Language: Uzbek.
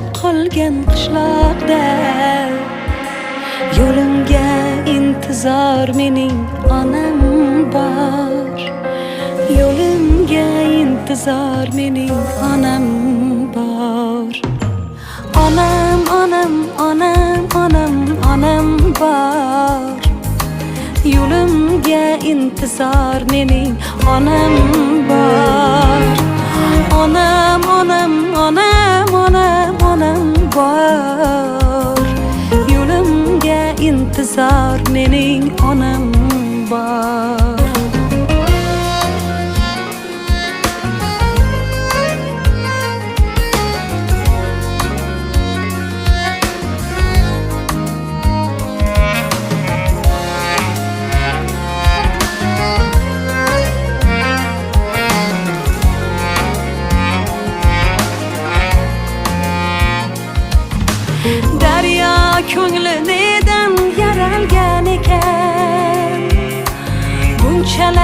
yashab qolgan qishloqda yo'limga intizor mening onam bor. Yo'limga intizor mening onam bor. Onam, onam, onam, onam, onam bor. Yo'limga intizor mening onam bor. Onam, onam, onam, onam, onam bor. Yo'limga intizor mening onam bor. Daryo ko'nglini